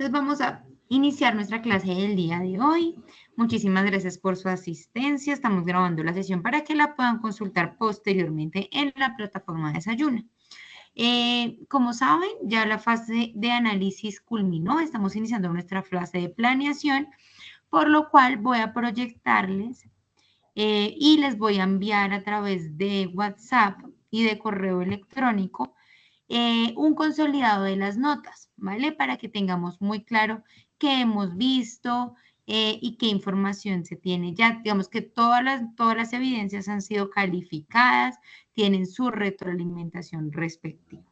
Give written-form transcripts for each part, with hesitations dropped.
Entonces vamos a iniciar nuestra clase del día de hoy. Muchísimas gracias por su asistencia. Estamos grabando la sesión para que la puedan consultar posteriormente en la plataforma Desayuna. Como saben, ya la fase de análisis culminó. Estamos iniciando nuestra fase de planeación, por lo cual voy a proyectarles y les voy a enviar a través de WhatsApp y de correo electrónico un consolidado de las notas, ¿vale? Para que tengamos muy claro qué hemos visto y qué información se tiene. Ya, digamos que todas las evidencias han sido calificadas, tienen su retroalimentación respectiva.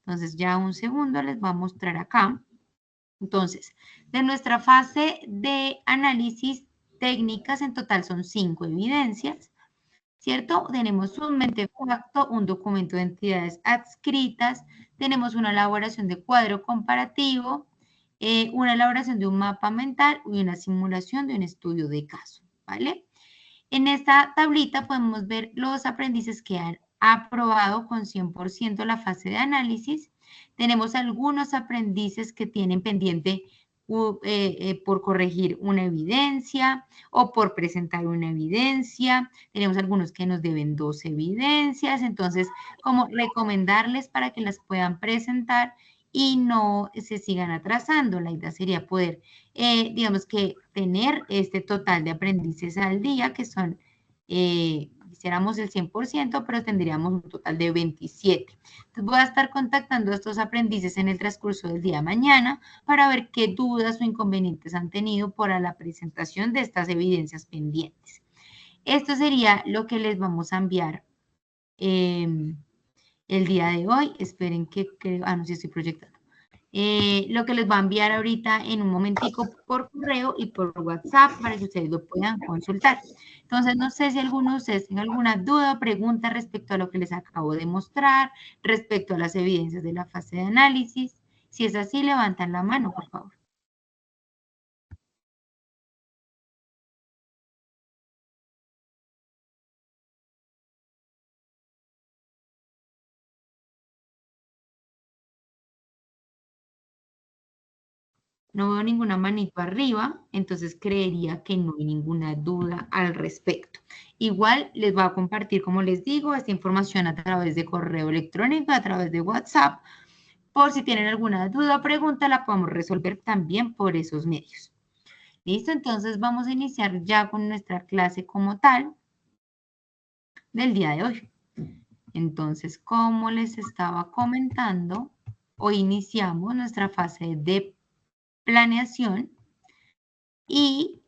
Entonces, ya un segundo les voy a mostrar acá. Entonces, de nuestra fase de análisis técnicas, en total son 5 evidencias. ¿Cierto? Tenemos un mentefacto, un documento de entidades adscritas, tenemos una elaboración de cuadro comparativo, una elaboración de un mapa mental y una simulación de un estudio de caso, ¿vale? En esta tablita podemos ver los aprendices que han aprobado con 100% la fase de análisis. Tenemos algunos aprendices que tienen pendiente por corregir una evidencia o por presentar una evidencia. Tenemos algunos que nos deben 2 evidencias. Entonces, como recomendarles para que las puedan presentar y no se sigan atrasando. La idea sería poder digamos que tener este total de aprendices al día, que son, quisiéramos el 100%, pero tendríamos un total de 27. Entonces voy a estar contactando a estos aprendices en el transcurso del día de mañana para ver qué dudas o inconvenientes han tenido para la presentación de estas evidencias pendientes. Esto sería lo que les vamos a enviar el día de hoy. Esperen que no, sí estoy proyectando. Lo que les va a enviar ahorita en un momentico por correo y por WhatsApp para que ustedes lo puedan consultar. Entonces, no sé si alguno de ustedes tiene alguna duda o pregunta respecto a lo que les acabo de mostrar, respecto a las evidencias de la fase de análisis. Si es así, levantan la mano, por favor. No veo ninguna manito arriba, entonces creería que no hay ninguna duda al respecto. Igual les voy a compartir, como les digo, esta información a través de correo electrónico, a través de WhatsApp. Por si tienen alguna duda o pregunta, la podemos resolver también por esos medios. ¿Listo? Entonces vamos a iniciar ya con nuestra clase como tal del día de hoy. Entonces, como les estaba comentando, hoy iniciamos nuestra fase de planeación y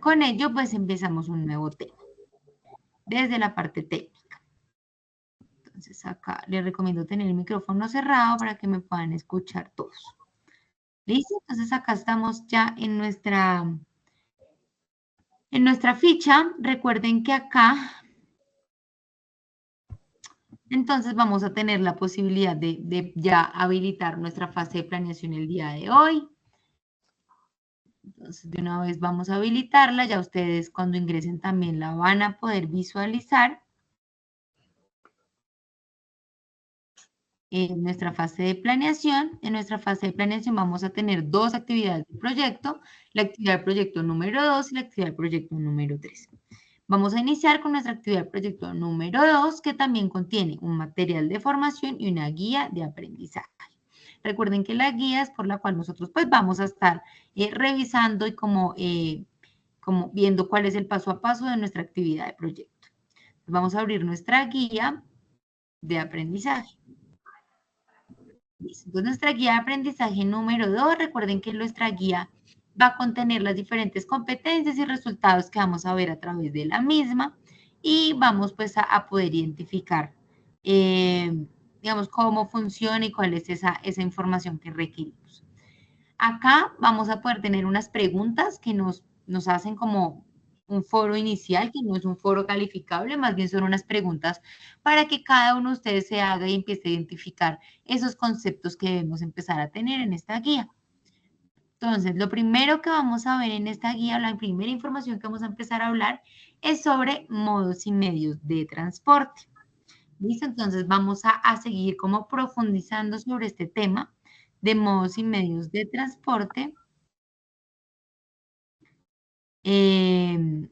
con ello pues empezamos un nuevo tema desde la parte técnica. Entonces acá les recomiendo tener el micrófono cerrado para que me puedan escuchar todos. ¿Listo? Entonces acá estamos ya en nuestra ficha. Recuerden que acá entonces vamos a tener la posibilidad de ya habilitar nuestra fase de planeación el día de hoy. Entonces de una vez vamos a habilitarla. Ya ustedes cuando ingresen también la van a poder visualizar. En nuestra fase de planeación. En nuestra fase de planeación vamos a tener 2 actividades de proyecto, la actividad de proyecto número 2 y la actividad de proyecto número 3. Vamos a iniciar con nuestra actividad de proyecto número 2, que también contiene un material de formación y una guía de aprendizaje. Recuerden que la guía es por la cual nosotros pues vamos a estar revisando y como viendo cuál es el paso a paso de nuestra actividad de proyecto. Vamos a abrir nuestra guía de aprendizaje. Listo. Entonces, nuestra guía de aprendizaje número 2, recuerden que nuestra guía va a contener las diferentes competencias y resultados que vamos a ver a través de la misma y vamos pues a poder identificar, digamos, cómo funciona y cuál es esa información que requerimos. Acá vamos a poder tener unas preguntas que nos hacen como un foro inicial, que no es un foro calificable, más bien son unas preguntas para que cada uno de ustedes se haga y empiece a identificar esos conceptos que debemos empezar a tener en esta guía. Entonces, lo primero que vamos a ver en esta guía, la primera información que vamos a empezar a hablar es sobre modos y medios de transporte. ¿Listo? Entonces, vamos a seguir como profundizando sobre este tema de modos y medios de transporte. Un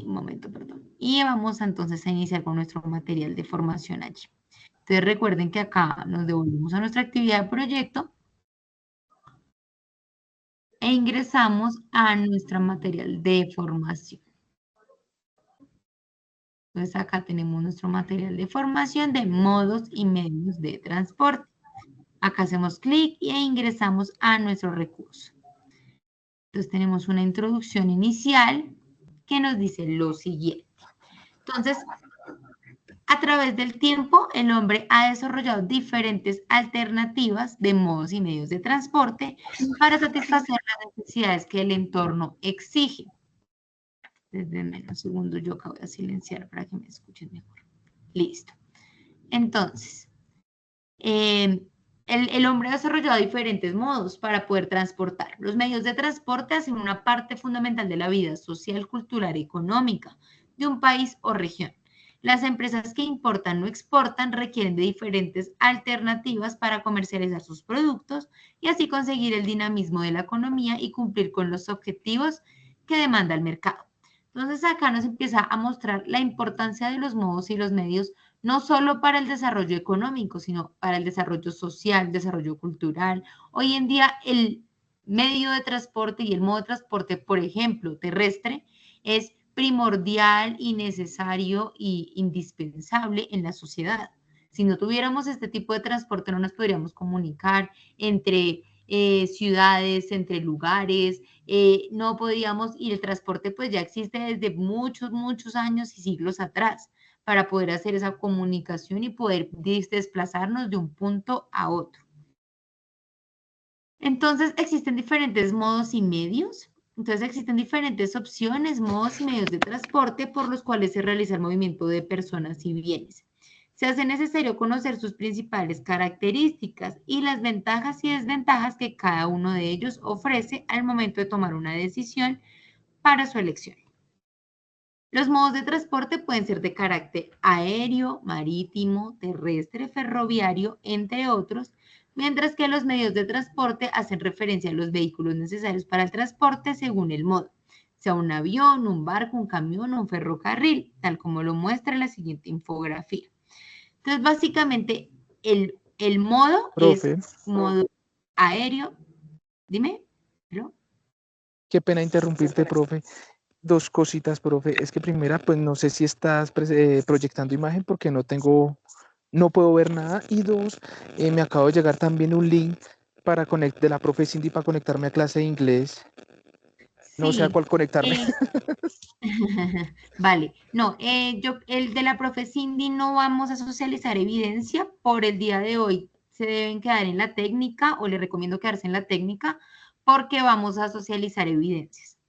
momento, perdón. Y vamos entonces a iniciar con nuestro material de formación allí. Entonces recuerden que acá nos devolvemos a nuestra actividad de proyecto e ingresamos a nuestro material de formación. Entonces acá tenemos nuestro material de formación de modos y medios de transporte. Acá hacemos clic e ingresamos a nuestro recurso. Entonces tenemos una introducción inicial que nos dice lo siguiente. Entonces, a través del tiempo, el hombre ha desarrollado diferentes alternativas de modos y medios de transporte para satisfacer las necesidades que el entorno exige. Desde un segundo, yo acabo de silenciar para que me escuchen mejor. Listo. Entonces, el hombre ha desarrollado diferentes modos para poder transportar. Los medios de transporte hacen una parte fundamental de la vida social, cultural y económica de un país o región. Las empresas que importan o exportan requieren de diferentes alternativas para comercializar sus productos y así conseguir el dinamismo de la economía y cumplir con los objetivos que demanda el mercado. Entonces acá nos empieza a mostrar la importancia de los modos y los medios no solo para el desarrollo económico, sino para el desarrollo social, desarrollo cultural. Hoy en día el medio de transporte y el modo de transporte, por ejemplo, terrestre, es primordial y necesario y indispensable en la sociedad. Si no tuviéramos este tipo de transporte, no nos podríamos comunicar entre ciudades, entre lugares, no podríamos, y el transporte pues ya existe desde muchos, muchos años y siglos atrás para poder hacer esa comunicación y poder desplazarnos de un punto a otro. Entonces, existen diferentes modos y medios. Entonces, existen diferentes opciones, modos y medios de transporte por los cuales se realiza el movimiento de personas y bienes. Se hace necesario conocer sus principales características y las ventajas y desventajas que cada uno de ellos ofrece al momento de tomar una decisión para su elección. Los modos de transporte pueden ser de carácter aéreo, marítimo, terrestre, ferroviario, entre otros, mientras que los medios de transporte hacen referencia a los vehículos necesarios para el transporte según el modo, sea un avión, un barco, un camión o un ferrocarril, tal como lo muestra la siguiente infografía. Entonces, básicamente, el modo Profe, es modo aéreo. Dime. ¿No? qué pena interrumpirte, profe. Dos cositas, profe. Es que primera, pues no sé si estás proyectando imagen porque no puedo ver nada. Y dos, me acabo de llegar también un link de la profe Cindy para conectarme a clase de inglés. No sé a Sí. cuál conectarme. Vale, no, el de la profe Cindy no vamos a socializar evidencia por el día de hoy. Se deben quedar en la técnica o le recomiendo quedarse en la técnica porque vamos a socializar evidencias.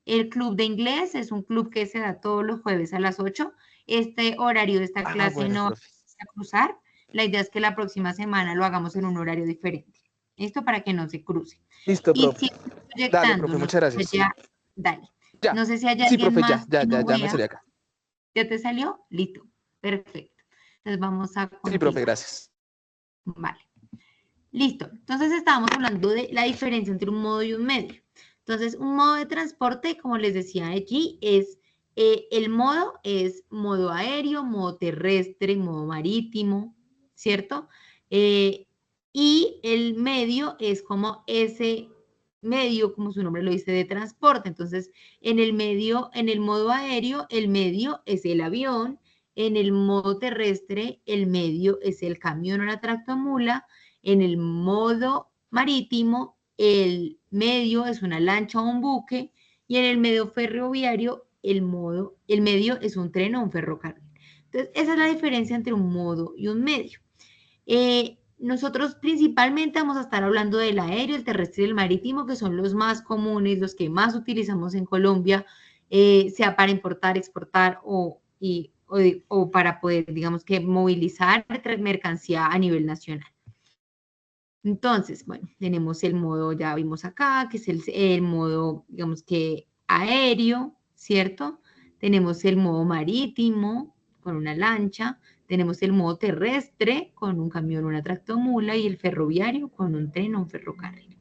El club de inglés es un club que se da todos los jueves a las 8. Este horario de esta clase Bueno, no va profe. a cruzar. La idea es que la próxima semana lo hagamos en un horario diferente. Esto para que no se cruce. Listo, Y profe. si estoy Dale, proyectando, profe, no muchas sé gracias. ya, dale. Ya. No sé si hay Sí, alguien profe, más que no ya me vea. salí acá. ¿Ya te salió? Listo. Perfecto. Entonces vamos a Sí, profe, continuar. gracias. Vale. Listo. Entonces estábamos hablando de la diferencia entre un modo y un medio. Entonces, un modo de transporte, como les decía allí, es el modo es modo aéreo, modo terrestre, modo marítimo, ¿cierto? Y el medio es como ese medio, como su nombre lo dice, de transporte. Entonces, en el medio, en el modo aéreo, el medio es el avión. En el modo terrestre, el medio es el camión o la tractomula. En el modo marítimo, el medio es una lancha o un buque, y en el medio ferroviario, el medio es un tren o un ferrocarril. Entonces, esa es la diferencia entre un modo y un medio. Nosotros principalmente vamos a estar hablando del aéreo, el terrestre y el marítimo, que son los más comunes, los que más utilizamos en Colombia, sea para importar, exportar o para poder, digamos que, movilizar mercancía a nivel nacional. Entonces, bueno, tenemos el modo, ya vimos acá, que es el modo, digamos que aéreo, ¿cierto? Tenemos el modo marítimo con una lancha, Tenemos el modo terrestre con un camión, una tractomula, y el ferroviario con un tren o un ferrocarril.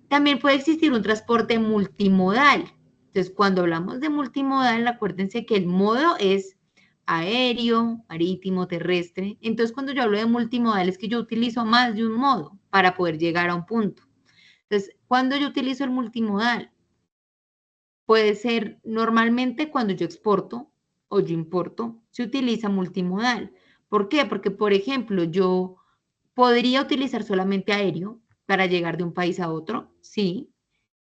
También puede existir un transporte multimodal. Entonces, cuando hablamos de multimodal, acuérdense que el modo es aéreo, marítimo, terrestre. Entonces, cuando yo hablo de multimodal, es que yo utilizo más de un modo para poder llegar a un punto. Entonces, cuando yo utilizo el multimodal, puede ser normalmente cuando yo exporto o yo importo, se utiliza multimodal. ¿Por qué? Porque, por ejemplo, yo podría utilizar solamente aéreo para llegar de un país a otro, sí,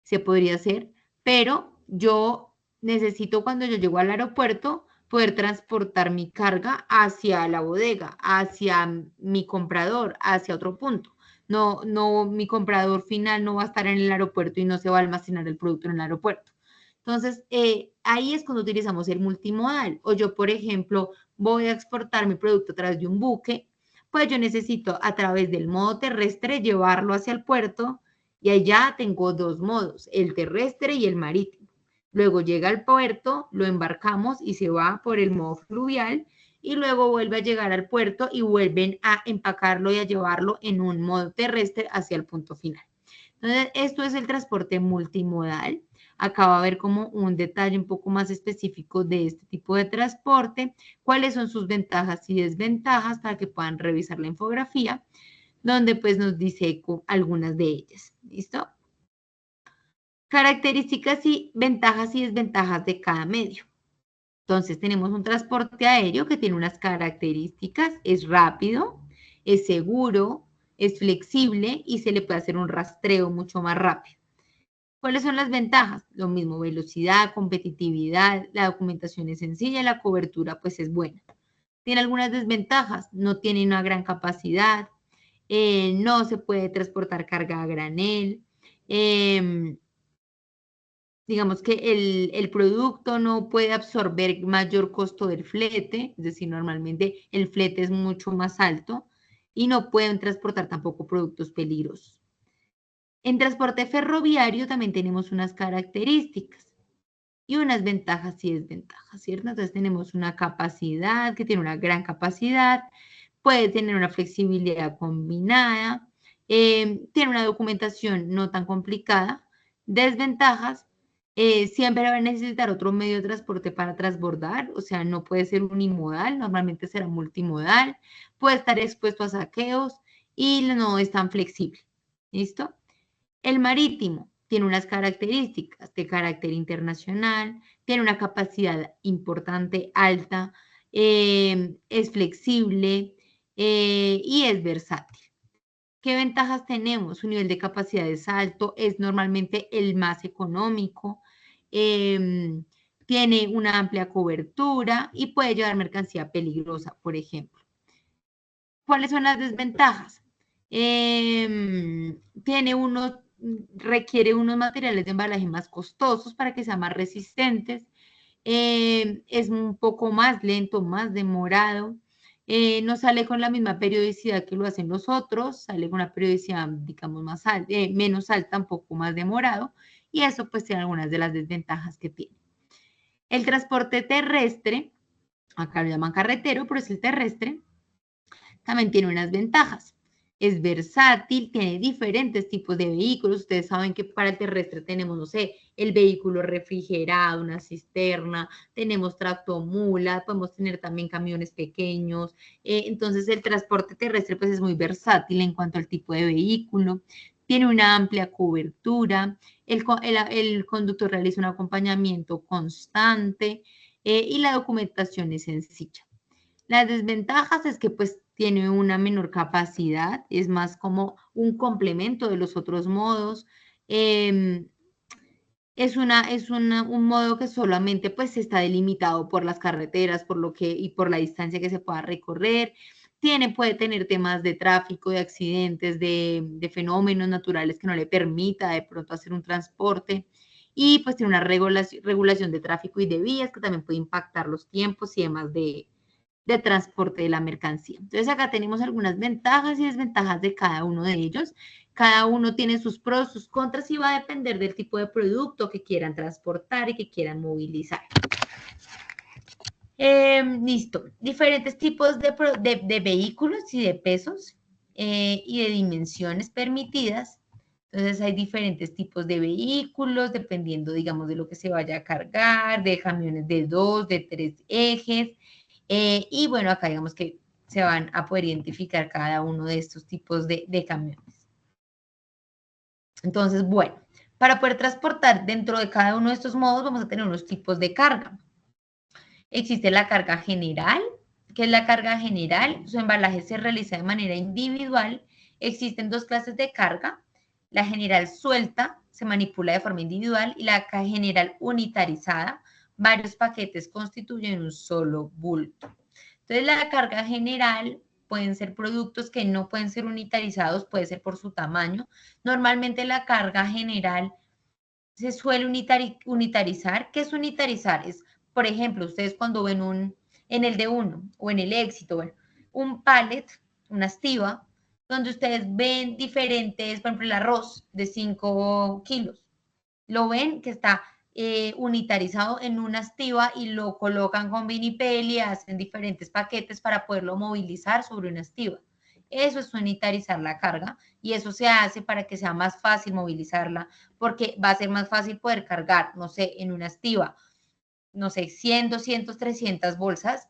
se podría hacer, pero yo necesito cuando yo llego al aeropuerto poder transportar mi carga hacia la bodega, hacia mi comprador, hacia otro punto. No, mi comprador final no va a estar en el aeropuerto y no se va a almacenar el producto en el aeropuerto. Entonces, ahí es cuando utilizamos el multimodal. O yo, por ejemplo, voy a exportar mi producto a través de un buque, pues yo necesito a través del modo terrestre llevarlo hacia el puerto y allá tengo dos modos, el terrestre y el marítimo. Luego llega al puerto, lo embarcamos y se va por el modo fluvial y luego vuelve a llegar al puerto y vuelven a empacarlo y a llevarlo en un modo terrestre hacia el punto final. Entonces, esto es el transporte multimodal. Acá va a haber como un detalle un poco más específico de este tipo de transporte, cuáles son sus ventajas y desventajas para que puedan revisar la infografía, donde pues nos dice algunas de ellas. ¿Listo? Características y desventajas de cada medio. Entonces tenemos un transporte aéreo que tiene unas características, es rápido, es seguro, es flexible y se le puede hacer un rastreo mucho más rápido. ¿Cuáles son las ventajas? Lo mismo, velocidad, competitividad, la documentación es sencilla, la cobertura pues es buena. Tiene algunas desventajas, no tiene una gran capacidad, no se puede transportar carga a granel, digamos que el producto no puede absorber mayor costo del flete, es decir, normalmente el flete es mucho más alto y no pueden transportar tampoco productos peligrosos. En transporte ferroviario también tenemos unas características y unas ventajas y desventajas, ¿cierto? Entonces tenemos una capacidad que tiene una gran capacidad, puede tener una flexibilidad combinada, tiene una documentación no tan complicada. Desventajas, siempre va a necesitar otro medio de transporte para transbordar, o sea, no puede ser unimodal, normalmente será multimodal, puede estar expuesto a saqueos y no es tan flexible. ¿Listo? El marítimo tiene unas características de carácter internacional, tiene una capacidad importante, alta, es flexible y es versátil. ¿Qué ventajas tenemos? Su nivel de capacidad es alto, es normalmente el más económico, tiene una amplia cobertura y puede llevar mercancía peligrosa, por ejemplo. ¿Cuáles son las desventajas? Requiere unos materiales de embalaje más costosos para que sean más resistentes, es un poco más lento, más demorado, no sale con la misma periodicidad que lo hacen los otros, sale con una periodicidad, digamos, menos alta, un poco más demorado, y eso pues tiene algunas de las desventajas que tiene. El transporte terrestre, acá lo llaman carretero, pero es el terrestre, también tiene unas ventajas. Es versátil, tiene diferentes tipos de vehículos. Ustedes saben que para el terrestre tenemos, no sé, el vehículo refrigerado, una cisterna, tenemos tractomula, podemos tener también camiones pequeños. Entonces, el transporte terrestre pues es muy versátil en cuanto al tipo de vehículo. Tiene una amplia cobertura. El conductor realiza un acompañamiento constante y la documentación es sencilla. Las desventajas es que pues tiene una menor capacidad, es más como un complemento de los otros modos. Es un modo que solamente pues está delimitado por las carreteras, y por la distancia que se pueda recorrer. Puede tener temas de tráfico, de accidentes, de fenómenos naturales que no le permita de pronto hacer un transporte. Y pues tiene una regulación de tráfico y de vías que también puede impactar los tiempos y demás de transporte de la mercancía. Entonces acá tenemos algunas ventajas y desventajas de cada uno de ellos. Cada uno tiene sus pros, sus contras y va a depender del tipo de producto que quieran transportar y que quieran movilizar. Listo. Diferentes tipos de vehículos y de pesos y de dimensiones permitidas. Entonces hay diferentes tipos de vehículos, dependiendo, digamos, de lo que se vaya a cargar, de camiones de 2, de 3 ejes. Y bueno, acá digamos que se van a poder identificar cada uno de estos tipos de camiones. Entonces, bueno, para poder transportar dentro de cada uno de estos modos vamos a tener unos tipos de carga. Existe la carga general. ¿Qué es la carga general? Su embalaje se realiza de manera individual. Existen dos clases de carga. La general suelta se manipula de forma individual y la general unitarizada. Varios paquetes constituyen un solo bulto. Entonces, la carga general pueden ser productos que no pueden ser unitarizados, puede ser por su tamaño. Normalmente la carga general se suele unitarizar. ¿Qué es unitarizar? Es, por ejemplo, ustedes cuando ven en el D1 o en el Éxito, bueno, un pallet, una estiva, donde ustedes ven diferentes, por ejemplo, el arroz de 5 kilos. Lo ven que está unitarizado en una estiva y lo colocan con vinipel y hacen diferentes paquetes para poderlo movilizar sobre una estiva. Eso es unitarizar la carga y eso se hace para que sea más fácil movilizarla porque va a ser más fácil poder cargar, no sé, en una estiva, no sé, 100, 200, 300 bolsas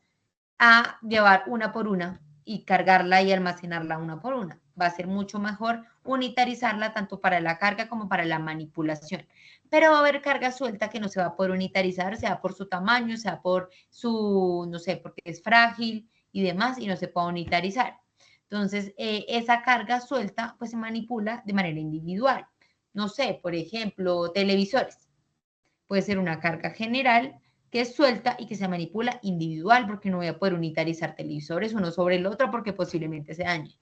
a llevar una por una y cargarla y almacenarla una por una. Va a ser mucho mejor unitarizarla tanto para la carga como para la manipulación. Pero va a haber carga suelta que no se va a poder unitarizar, sea por su tamaño, sea por su, no sé, porque es frágil y demás y no se puede unitarizar. Entonces, esa carga suelta pues se manipula de manera individual. No sé, por ejemplo, televisores. Puede ser una carga general que es suelta y que se manipula individual, porque no voy a poder unitarizar televisores uno sobre el otro porque posiblemente se dañe.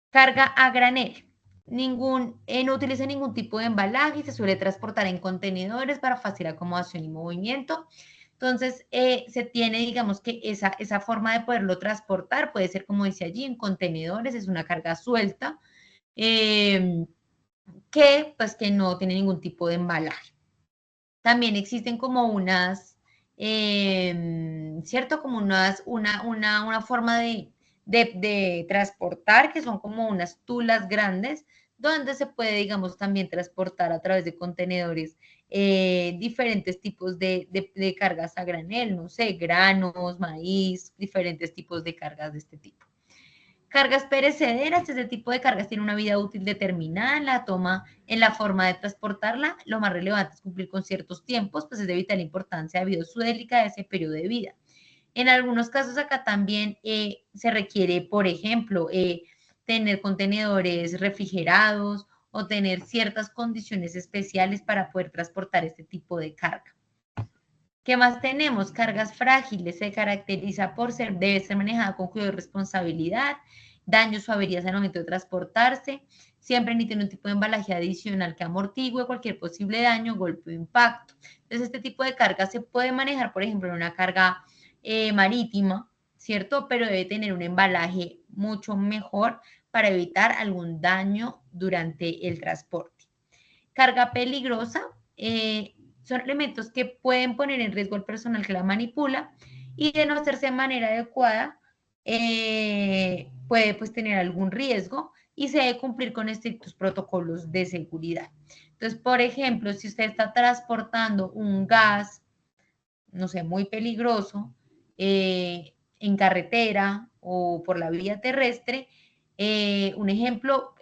Carga a granel. No utiliza ningún tipo de embalaje y se suele transportar en contenedores para fácil acomodación y movimiento. Entonces, se tiene, digamos que esa forma de poderlo transportar puede ser, como dice allí, en contenedores, es una carga suelta, pues que no tiene ningún tipo de embalaje. También existen como unas, ¿cierto? Como una forma de transportar, que son como unas tulas grandes, donde se puede, digamos, también transportar a través de contenedores diferentes tipos de cargas a granel, no sé, granos, maíz, diferentes tipos de cargas de este tipo. Cargas perecederas, este tipo de cargas tiene una vida útil determinada en la toma, en la forma de transportarla. Lo más relevante es cumplir con ciertos tiempos, pues es de vital importancia debido a su delicadeza ese periodo de vida. En algunos casos acá también se requiere, por ejemplo, tener contenedores refrigerados o tener ciertas condiciones especiales para poder transportar este tipo de carga. ¿Qué más tenemos? Cargas frágiles. Se caracteriza por debe ser manejada con cuidado y responsabilidad, daños o averías al momento de transportarse, siempre ni tiene un tipo de embalaje adicional que amortigue cualquier posible daño, golpe o impacto. Entonces, este tipo de carga se puede manejar, por ejemplo, en una carga marítima, ¿cierto? Pero debe tener un embalaje mucho mejor para evitar algún daño durante el transporte. Carga peligrosa. Son elementos que pueden poner en riesgo al personal que la manipula y de no hacerse de manera adecuada puede pues tener algún riesgo y se debe cumplir con estrictos protocolos de seguridad. Entonces, por ejemplo, si usted está transportando un gas, no sé, muy peligroso en carretera o por la vía terrestre, un ejemplo,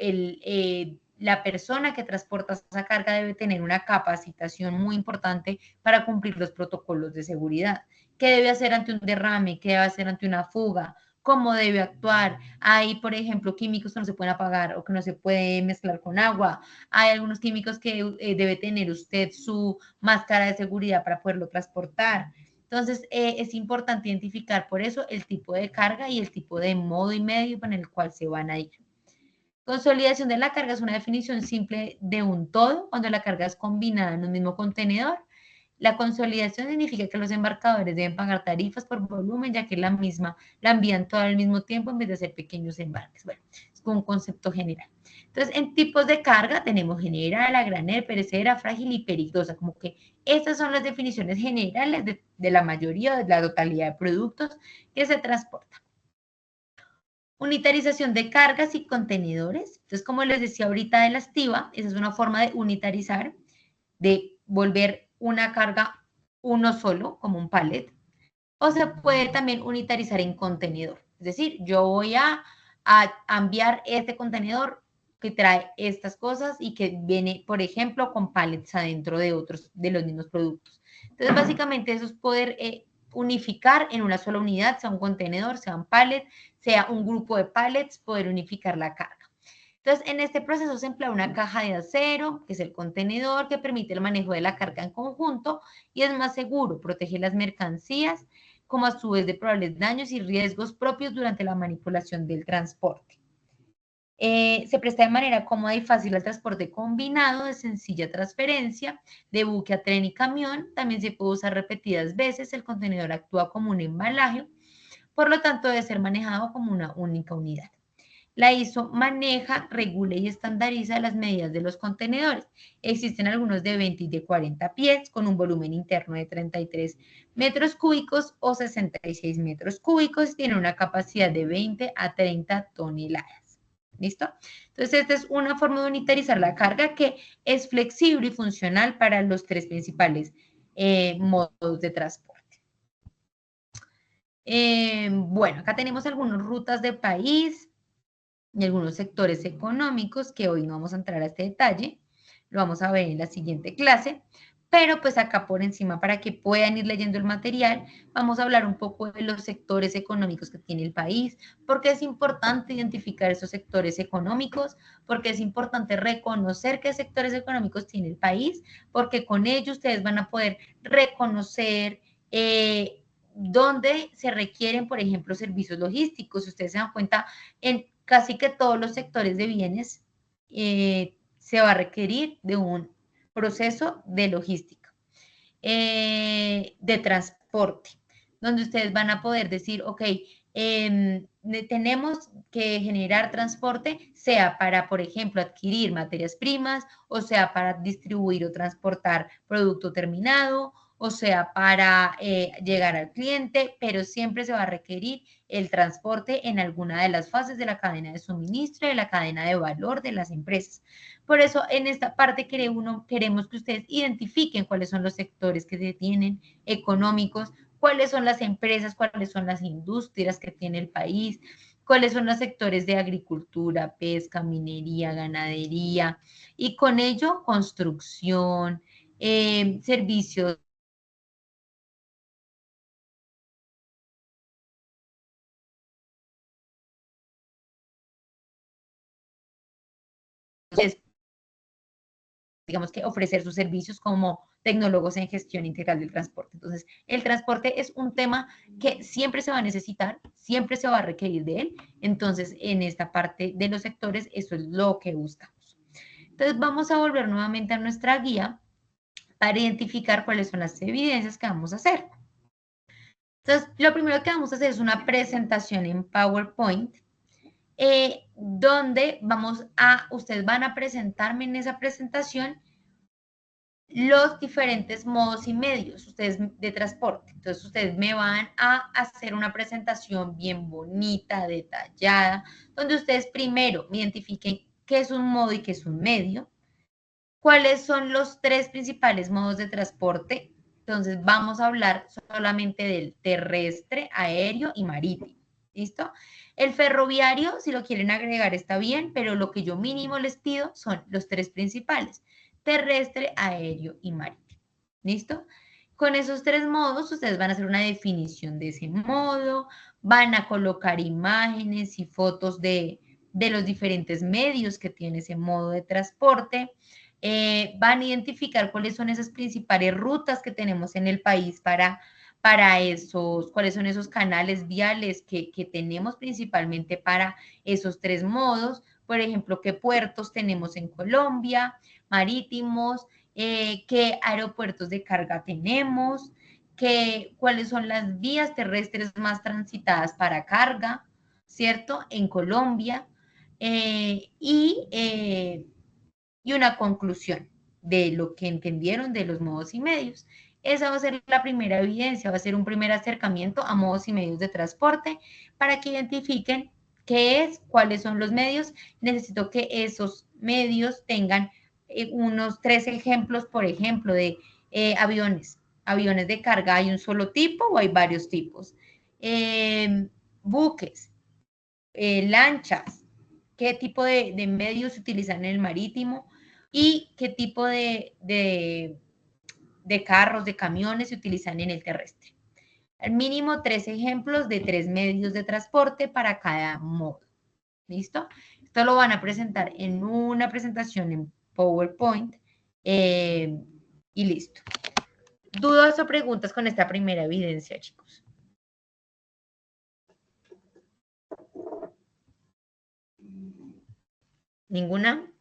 la persona que transporta esa carga debe tener una capacitación muy importante para cumplir los protocolos de seguridad. ¿Qué debe hacer ante un derrame? ¿Qué debe hacer ante una fuga? ¿Cómo debe actuar? Hay, por ejemplo, químicos que no se pueden apagar o que no se puede mezclar con agua. Hay algunos químicos que debe tener usted su máscara de seguridad para poderlo transportar. Entonces, es importante identificar por eso el tipo de carga y el tipo de modo y medio en el cual se van a ir. Consolidación de la carga es una definición simple de un todo cuando la carga es combinada en un mismo contenedor La consolidación significa que los embarcadores deben pagar tarifas por volumen, ya que la misma la envían todo al mismo tiempo en vez de hacer pequeños embarques. Bueno, es un concepto general. Entonces, en tipos de carga tenemos general, a granel, perecedera, frágil y peligrosa. Como que estas son las definiciones generales de la mayoría, de la totalidad de productos que se transportan. Unitarización de cargas y contenedores. Entonces, como les decía ahorita de la estiva, esa es una forma de unitarizar, de volver una carga uno solo, como un pallet. O se puede también unitarizar en contenedor. Es decir, yo voy a enviar este contenedor que trae estas cosas y que viene, por ejemplo, con pallets adentro de otros, de los mismos productos. Entonces, básicamente eso es poder unificar en una sola unidad, sea un contenedor, sea un pallet, sea un grupo de pallets, poder unificar la carga. Entonces, en este proceso se emplea una caja de acero, que es el contenedor, que permite el manejo de la carga en conjunto y es más seguro, protege las mercancías, como a su vez de probables daños y riesgos propios durante la manipulación del transporte. Se presta de manera cómoda y fácil al transporte combinado de sencilla transferencia de buque a tren y camión. También se puede usar repetidas veces. El contenedor actúa como un embalaje, por lo tanto debe ser manejado como una única unidad. La ISO maneja, regula y estandariza las medidas de los contenedores. Existen algunos de 20 y de 40 pies con un volumen interno de 33 metros cúbicos o 66 metros cúbicos y tienen una capacidad de 20 a 30 toneladas. ¿Listo? Entonces, esta es una forma de unitarizar la carga que es flexible y funcional para los tres principales modos de transporte. Bueno, acá tenemos algunas rutas de país y algunos sectores económicos que hoy no vamos a entrar a este detalle, lo vamos a ver en la siguiente clase, pero pues acá por encima para que puedan ir leyendo el material, vamos a hablar un poco de los sectores económicos que tiene el país, porque es importante identificar esos sectores económicos, porque es importante reconocer qué sectores económicos tiene el país, porque con ello ustedes van a poder reconocer dónde se requieren, por ejemplo, servicios logísticos. Si ustedes se dan cuenta, en casi que todos los sectores de bienes se va a requerir de un proceso de logística, de transporte, donde ustedes van a poder decir, ok, tenemos que generar transporte, sea para, por ejemplo, adquirir materias primas, o sea para distribuir o transportar producto terminado, o sea para llegar al cliente, pero siempre se va a requerir el transporte en alguna de las fases de la cadena de suministro, de la cadena de valor de las empresas. Por eso, en esta parte queremos que ustedes identifiquen cuáles son los sectores que se tienen económicos, cuáles son las empresas, cuáles son las industrias que tiene el país, cuáles son los sectores de agricultura, pesca, minería, ganadería, y con ello construcción, servicios digamos que ofrecer sus servicios como tecnólogos en gestión integral del transporte. Entonces, el transporte es un tema que siempre se va a necesitar, siempre se va a requerir de él. Entonces, en esta parte de los sectores, eso es lo que buscamos. Entonces, vamos a volver nuevamente a nuestra guía para identificar cuáles son las evidencias que vamos a hacer. Entonces, lo primero que vamos a hacer es una presentación en PowerPoint, donde ustedes van a presentarme en esa presentación los diferentes modos y medios ustedes de transporte. Entonces, ustedes me van a hacer una presentación bien bonita, detallada, donde ustedes primero identifiquen qué es un modo y qué es un medio, cuáles son los tres principales modos de transporte. Entonces, vamos a hablar solamente del terrestre, aéreo y marítimo. ¿Listo? El ferroviario, si lo quieren agregar, está bien, pero lo que yo mínimo les pido son los tres principales: terrestre, aéreo y marítimo. ¿Listo? Con esos tres modos, ustedes van a hacer una definición de ese modo, van a colocar imágenes y fotos de los diferentes medios que tiene ese modo de transporte. Van a identificar cuáles son esas principales rutas que tenemos en el país para cuáles son esos canales viales que tenemos principalmente para esos tres modos. Por ejemplo, qué puertos tenemos en Colombia, marítimos, qué aeropuertos de carga tenemos, cuáles son las vías terrestres más transitadas para carga, ¿cierto? En Colombia, y una conclusión de lo que entendieron de los modos y medios. Esa va a ser la primera evidencia, va a ser un primer acercamiento a modos y medios de transporte para que identifiquen qué es, cuáles son los medios. Necesito que esos medios tengan unos 3 ejemplos, por ejemplo, de aviones. Aviones de carga, ¿hay un solo tipo o hay varios tipos? Buques, lanchas, qué tipo de medios se utilizan en el marítimo y qué tipo de carros, de camiones se utilizan en el terrestre. Al mínimo 3 ejemplos de 3 medios de transporte para cada modo. ¿Listo? Esto lo van a presentar en una presentación en PowerPoint y listo. ¿Dudas o preguntas con esta primera evidencia, chicos? ¿Ninguna?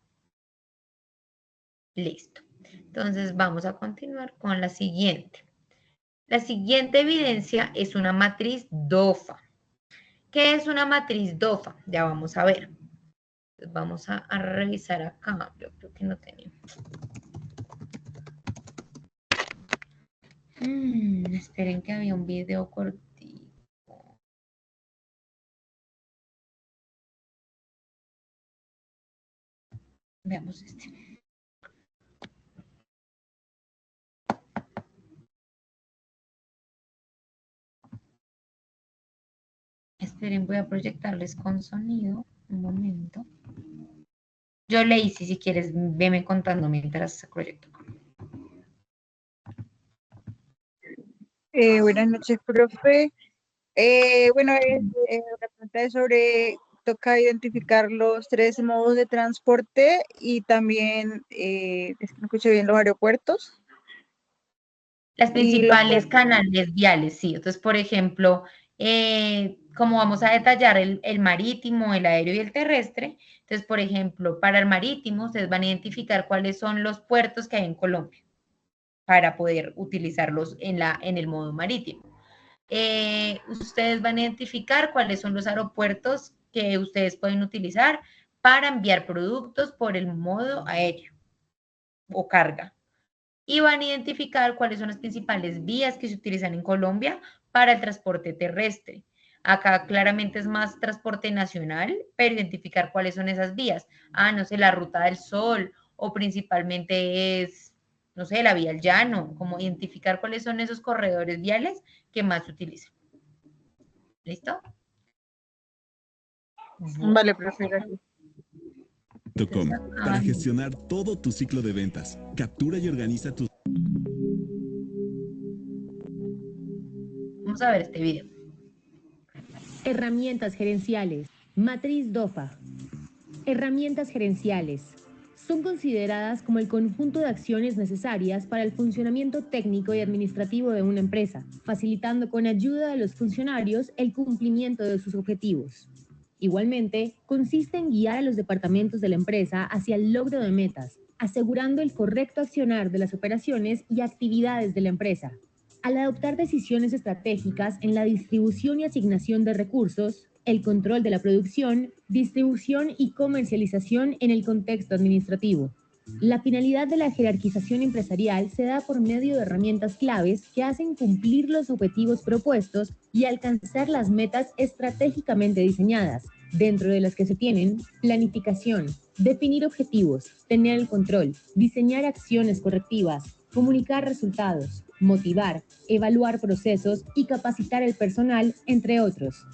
Listo. Entonces vamos a continuar con la siguiente. La siguiente evidencia es una matriz DOFA. ¿Qué es una matriz DOFA? Ya vamos a ver. Entonces vamos a revisar acá. Yo creo que no tenemos. Esperen que había un video cortito. Veamos este. Esperen, voy a proyectarles con sonido. Un momento. Yo le hice, si quieres, veme contando mientras proyecto. Buenas noches, profe. Bueno, la pregunta es sobre, toca identificar los 3 modos de transporte y también, es que no escuché bien, los aeropuertos. Las principales canales viales, sí. Entonces, por ejemplo, como vamos a detallar el marítimo, el aéreo y el terrestre, entonces, por ejemplo, para el marítimo, ustedes van a identificar cuáles son los puertos que hay en Colombia para poder utilizarlos en el modo marítimo. Ustedes van a identificar cuáles son los aeropuertos que ustedes pueden utilizar para enviar productos por el modo aéreo o carga. Y van a identificar cuáles son las principales vías que se utilizan en Colombia para el transporte terrestre. Acá claramente es más transporte nacional, pero identificar cuáles son esas vías. No sé, la Ruta del Sol, o principalmente es, no sé, la vía al llano, como identificar cuáles son esos corredores viales que más se utilizan. ¿Listo? Vale, profe, gracias. Para gestionar todo tu ciclo de ventas. Captura y organiza tus... Vamos a ver este video. Herramientas gerenciales. Matriz DOFA. Herramientas gerenciales. Son consideradas como el conjunto de acciones necesarias para el funcionamiento técnico y administrativo de una empresa, facilitando con ayuda de los funcionarios el cumplimiento de sus objetivos. Igualmente, consiste en guiar a los departamentos de la empresa hacia el logro de metas, asegurando el correcto accionar de las operaciones y actividades de la empresa. Al adoptar decisiones estratégicas en la distribución y asignación de recursos, el control de la producción, distribución y comercialización en el contexto administrativo. La finalidad de la jerarquización empresarial se da por medio de herramientas claves que hacen cumplir los objetivos propuestos y alcanzar las metas estratégicamente diseñadas, dentro de las que se tienen planificación, definir objetivos, tener el control, diseñar acciones correctivas, comunicar resultados, motivar, evaluar procesos y capacitar el personal, entre otros.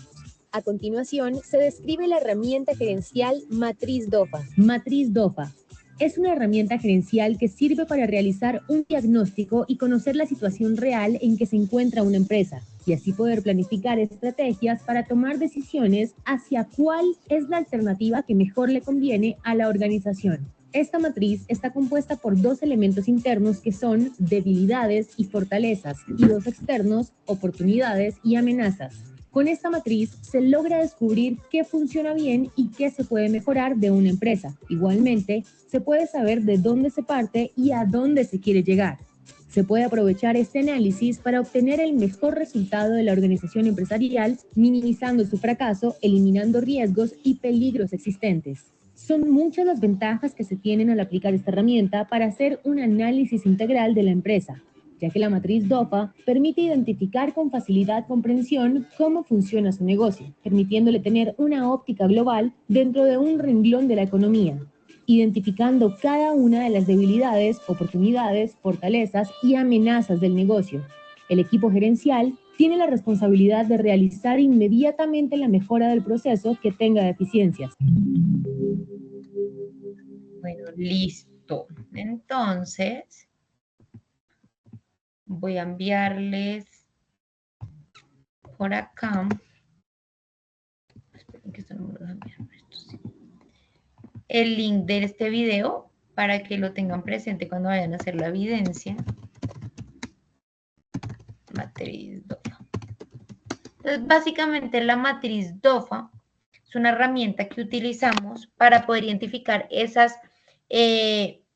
A continuación, se describe la herramienta gerencial Matriz DOFA. Matriz DOFA es una herramienta gerencial que sirve para realizar un diagnóstico y conocer la situación real en que se encuentra una empresa, y así poder planificar estrategias para tomar decisiones hacia cuál es la alternativa que mejor le conviene a la organización. Esta matriz está compuesta por 2 elementos internos que son debilidades y fortalezas, y 2 externos, oportunidades y amenazas. Con esta matriz se logra descubrir qué funciona bien y qué se puede mejorar de una empresa. Igualmente, se puede saber de dónde se parte y a dónde se quiere llegar. Se puede aprovechar este análisis para obtener el mejor resultado de la organización empresarial, minimizando su fracaso, eliminando riesgos y peligros existentes. Son muchas las ventajas que se tienen al aplicar esta herramienta para hacer un análisis integral de la empresa, ya que la matriz DOFA permite identificar con facilidad comprensión cómo funciona su negocio, permitiéndole tener una óptica global dentro de un renglón de la economía, identificando cada una de las debilidades, oportunidades, fortalezas y amenazas del negocio. El equipo gerencial tiene la responsabilidad de realizar inmediatamente la mejora del proceso que tenga deficiencias. Bueno, listo. Entonces, voy a enviarles por acá. Esperen que esto no me lo deja enviar. Esto sí. El link de este video para que lo tengan presente cuando vayan a hacer la evidencia. Matriz DOFA. Entonces, básicamente la matriz DOFA es una herramienta que utilizamos para poder identificar esas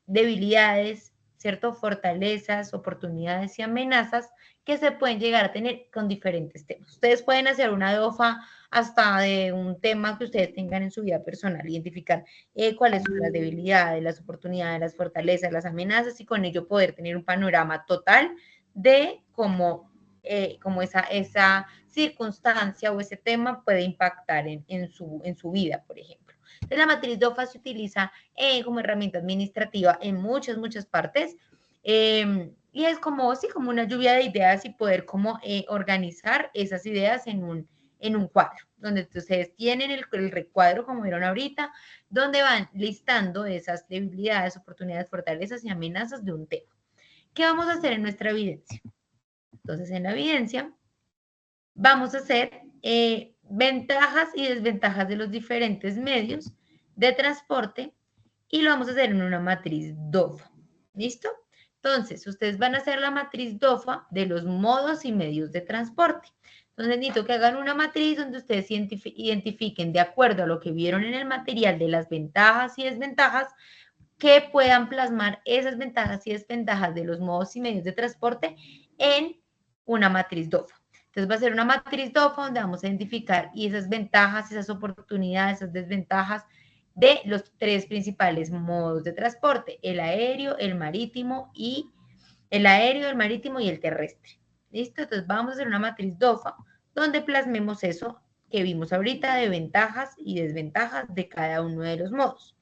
debilidades, ¿cierto? Fortalezas, oportunidades y amenazas que se pueden llegar a tener con diferentes temas. Ustedes pueden hacer una DOFA hasta de un tema que ustedes tengan en su vida personal, identificar cuáles son las debilidades, las oportunidades, las fortalezas, las amenazas y con ello poder tener un panorama total de cómo esa circunstancia o ese tema puede impactar en su vida, por ejemplo. Entonces, la matriz DOFA se utiliza como herramienta administrativa en muchas partes y es como una lluvia de ideas y poder como organizar esas ideas en un cuadro, donde ustedes tienen el recuadro, como vieron ahorita, donde van listando esas debilidades, oportunidades, fortalezas y amenazas de un tema. ¿Qué vamos a hacer en nuestra evidencia? Entonces, en la evidencia vamos a hacer ventajas y desventajas de los diferentes medios de transporte y lo vamos a hacer en una matriz DOFA. ¿Listo? Entonces, ustedes van a hacer la matriz DOFA de los modos y medios de transporte. Entonces, necesito que hagan una matriz donde ustedes identifiquen de acuerdo a lo que vieron en el material de las ventajas y desventajas, que puedan plasmar esas ventajas y desventajas de los modos y medios de transporte en una matriz DOFA. Entonces va a ser una matriz DOFA donde vamos a identificar y esas ventajas, esas oportunidades, esas desventajas de los tres principales modos de transporte, el aéreo, el marítimo y el terrestre. ¿Listo? Entonces vamos a hacer una matriz DOFA donde plasmemos eso que vimos ahorita de ventajas y desventajas de cada uno de los modos.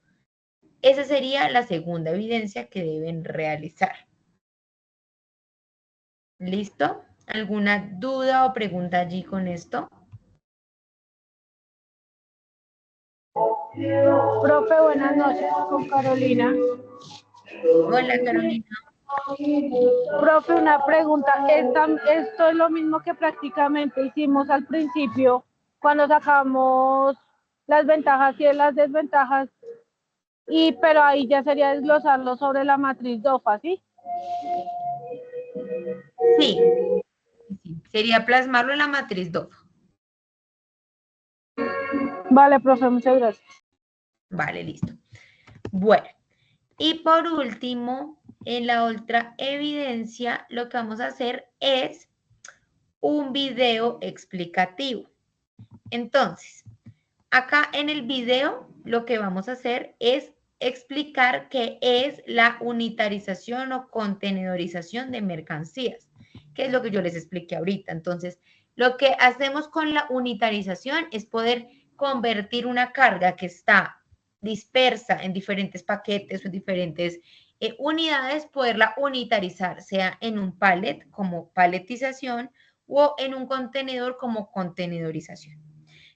Esa sería la segunda evidencia que deben realizar. ¿Listo? ¿Alguna duda o pregunta allí con esto? Profe, buenas noches, con Carolina. Hola, Carolina. Profe, una pregunta. Esto es lo mismo que prácticamente hicimos al principio cuando sacamos las ventajas y las desventajas, pero ahí ya sería desglosarlo sobre la matriz DOFA, ¿sí? Sí, sería plasmarlo en la matriz DOFA. Vale, profe, muchas gracias. Vale, listo. Bueno, y por último, en la otra evidencia, lo que vamos a hacer es un video explicativo. Entonces, acá en el video lo que vamos a hacer es explicar qué es la unitarización o contenedorización de mercancías, que es lo que yo les expliqué ahorita. Entonces, lo que hacemos con la unitarización es poder convertir una carga que está dispersa en diferentes paquetes o en diferentes unidades, poderla unitarizar, sea en un pallet como paletización o en un contenedor como contenedorización.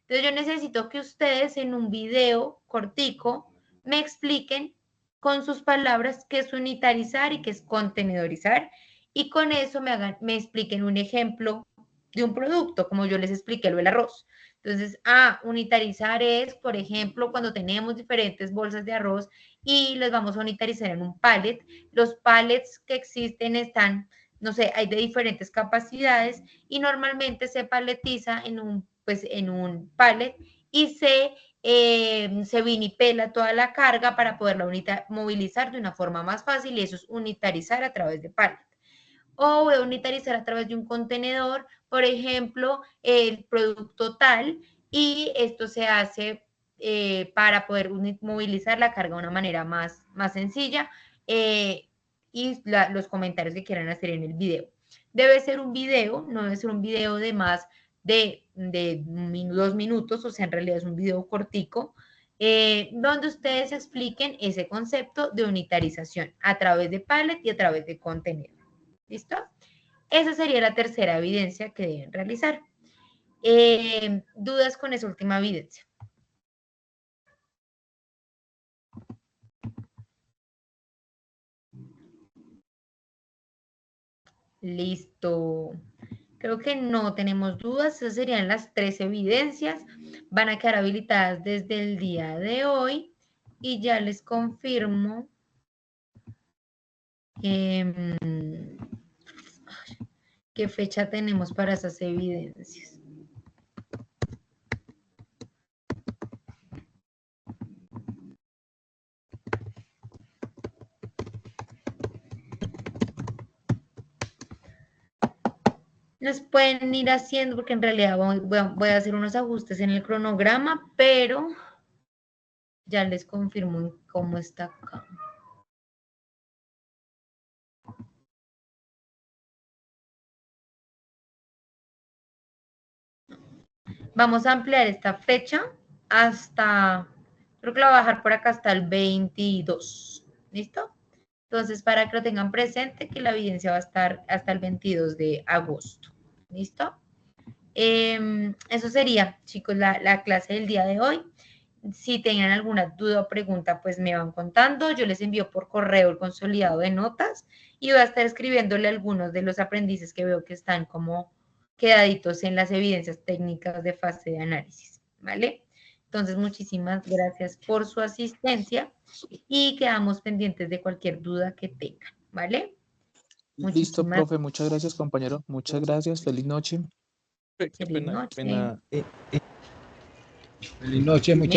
Entonces yo necesito que ustedes en un video cortico me expliquen con sus palabras qué es unitarizar y qué es contenedorizar y con eso me expliquen un ejemplo de un producto, como yo les expliqué lo del arroz. Entonces, unitarizar es, por ejemplo, cuando tenemos diferentes bolsas de arroz y las vamos a unitarizar en un pallet. Los pallets que existen están no sé, hay de diferentes capacidades y normalmente se paletiza en un pallet y se vinipela toda la carga para poderla movilizar de una forma más fácil y eso es unitarizar a través de pallet. O voy a unitarizar a través de un contenedor, por ejemplo, el producto tal, y esto se hace para poder movilizar la carga de una manera más sencilla y los comentarios que quieran hacer en el video. Debe ser un video, no debe ser un video de más de 2 minutos, o sea, en realidad es un video cortico, donde ustedes expliquen ese concepto de unitarización a través de pallet y a través de contenedor. ¿Listo? Esa sería la tercera evidencia que deben realizar. ¿Dudas con esa última evidencia? Listo. Creo que no tenemos dudas. Esas serían las 3 evidencias. Van a quedar habilitadas desde el día de hoy. Y ya les confirmo qué fecha tenemos para esas evidencias. Los pueden ir haciendo porque en realidad voy a hacer unos ajustes en el cronograma, pero ya les confirmo cómo está acá. Vamos a ampliar esta fecha hasta, creo que la voy a dejar por acá hasta el 22. ¿Listo? Entonces, para que lo tengan presente, que la evidencia va a estar hasta el 22 de agosto. ¿Listo? Eso sería, chicos, la clase del día de hoy. Si tengan alguna duda o pregunta, pues me van contando. Yo les envío por correo el consolidado de notas y voy a estar escribiéndole a algunos de los aprendices que veo que están como quedaditos en las evidencias técnicas de fase de análisis, ¿vale? Entonces, muchísimas gracias por su asistencia y quedamos pendientes de cualquier duda que tengan, ¿vale? Listo, profe, muchas gracias, compañero. Muchas gracias, feliz noche. Feliz noche. Feliz noche, muchachos.